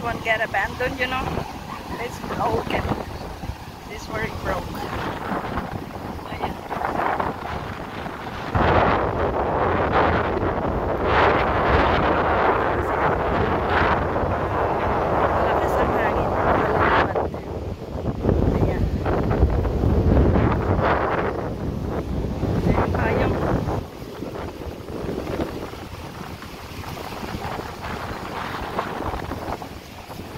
one get abandoned, you know. It's broken. It's very broke. Ayan. Malakas ang hangin. Malapad. Ayan. Ayan, kayang.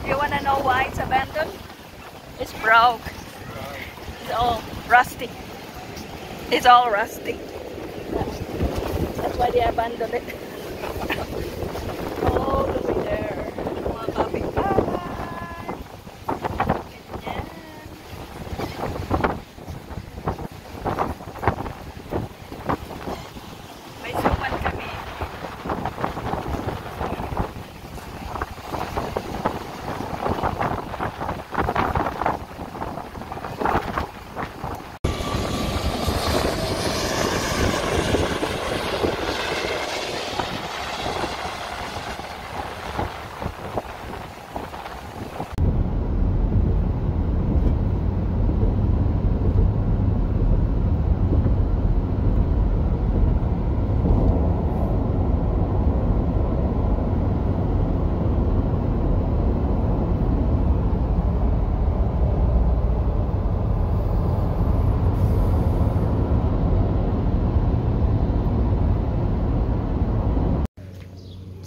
You wanna know why it's abandoned? It's broke. It's all rusty. It's all rusty. That's why they abandoned it. All the way there. Mga kapitbahay. Ganyan. May suman kami.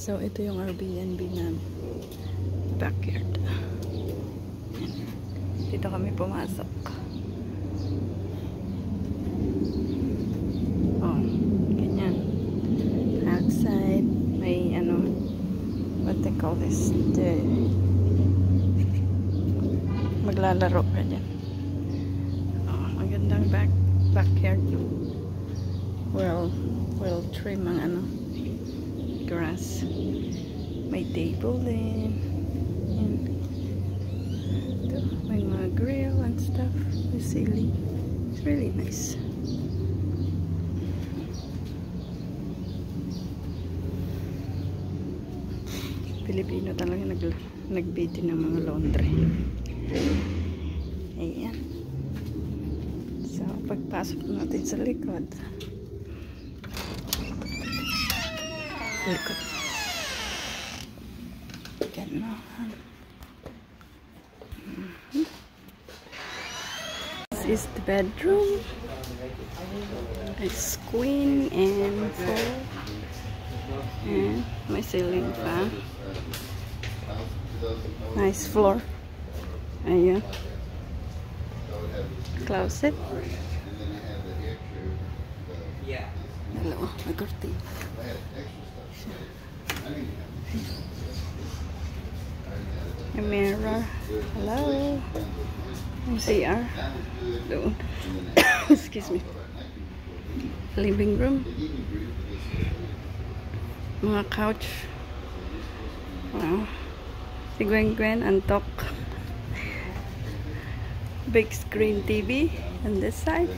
So, ito yung Airbnb na backyard. Dito kami pumasok. Oh, ganyan. Outside, may ano, what they call this? Maglalaro ka dyan. Oh, magandang backyard. Well trim ang ano, grass. May table din. Yan. Ito, may mga grill and stuff. The ceiling. It's really nice. Pilipino talaga nagbitin ng mga laundry. Ayan. So, pagpasok natin sa likod. Likod. Ganon. This is the bedroom. It's queen and full. And may ceiling fan. Nice floor. Ayan. Closet. Dalawa. May curtain. A mirror. Hello. CR. Doon. Excuse me. Living room. Mga couch. Wow. Si Gwen antok. Big screen TV on this side.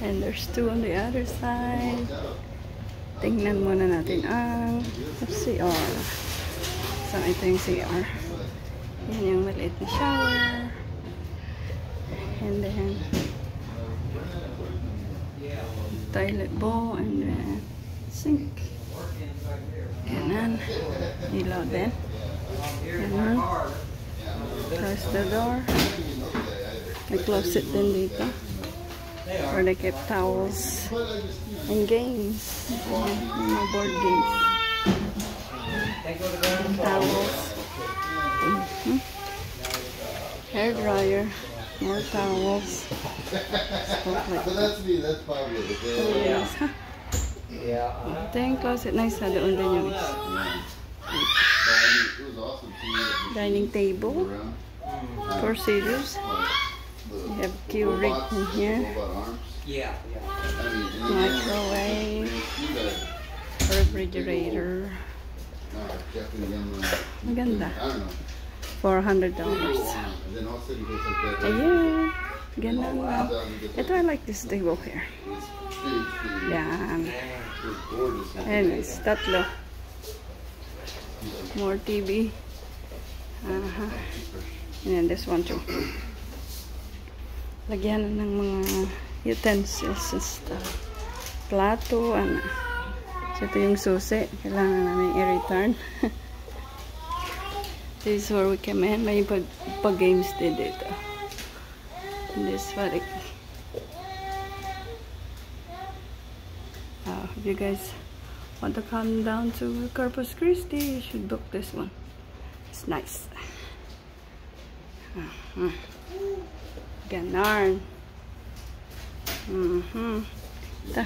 And there's two on the other side. Tingnan muna natin ang CR. So, ito yung CR. Yan yung maliit na shower. And then, toilet bowl. And then, sink. Ganon. Ilaw din. Ganon. Close the door. May closet din dito. Where they keep towels and games. Mga board games. Towels. Hair dryer. More towels. Stuff like that. Yes, huh? Ito yung closet na isa. Doon din yung isa. Dining table. 4 seaters. We have Keurig in here. Microwave. Refrigerator. Maganda. $400. Ayan. Ganun lang. Ito, I like this table here. Yan. Anyways, tatlo. More TV. And then this one too. Lagyan na ng mga utensils and stuff. Plato, ano. So, ito yung susi. Kailangan namin i-return. This is where we come in. May pag-games din dito. And this one. If you guys want to come down to Corpus Christi, you should book this one. It's nice. Ganarn. Ito.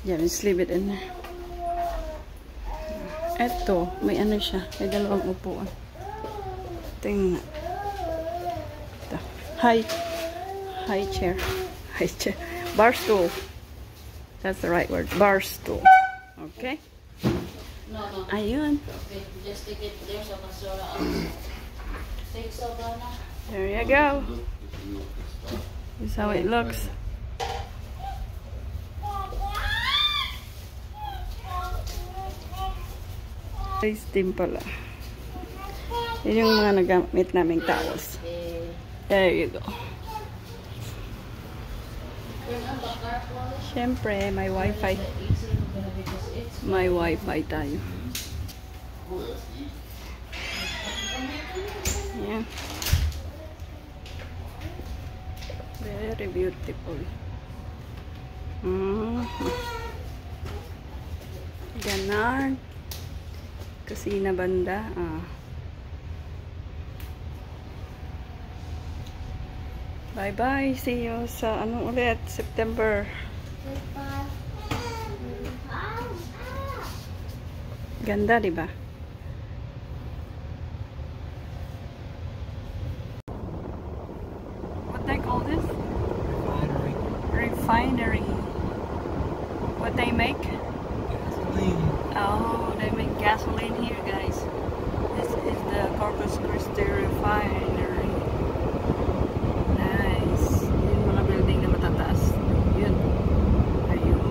Yeah, let's leave it in there. Eto, may ano siya. May dalawang upuan. Tingnan. Ito. High chair. High chair. Bar stool. That's the right word. Bar stool. Okay? No. Ayun. Okay, just take it there sa basura. Take soba na. There you go. This is how it looks. Ice steam pala. Yun yung mga nagamit naming towels. There you go. Siyempre, may wifi. May wifi tayo. Yeah. Very beautiful. Ganon. Kusina banda. Bye-bye. See you sa ano ulit? September. Ganda, di ba? What they call this? Refinery. What they make? Gasoline. Oh, they make gasoline here, guys. This is the Corpus Christi Refinery. Nice. Yung mga building na matataas. Yun. Ayun.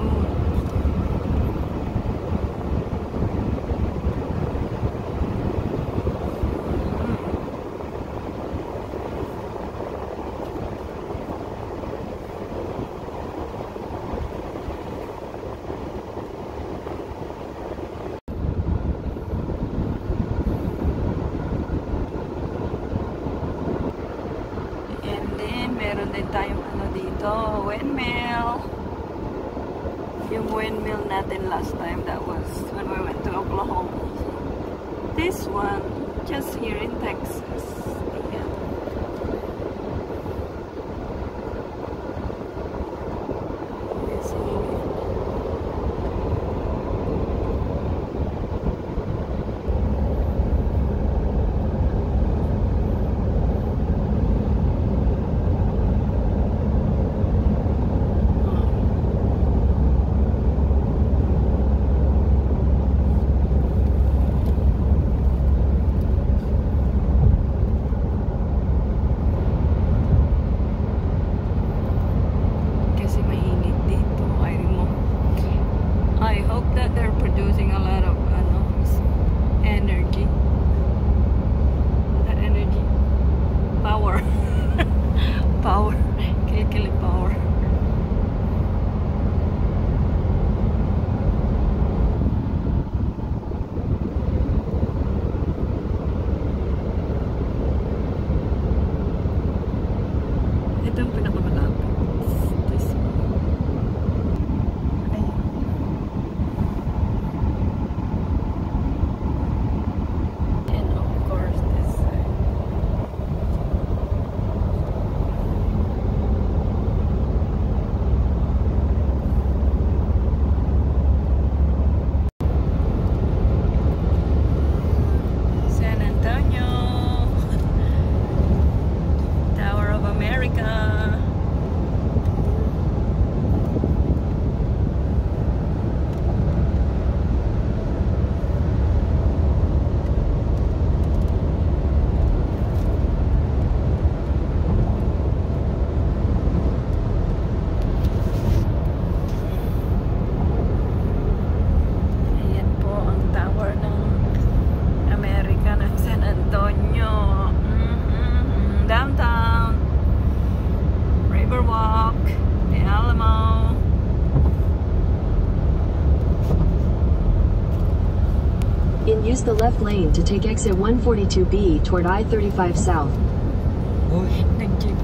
Meron din tayong ano dito, windmill. Yung windmill natin last time, that was when we went to Oklahoma. This one, just here in Texas. Yeah. Use the left lane to take exit 142B toward I-35 South. Uy, Nag-jeep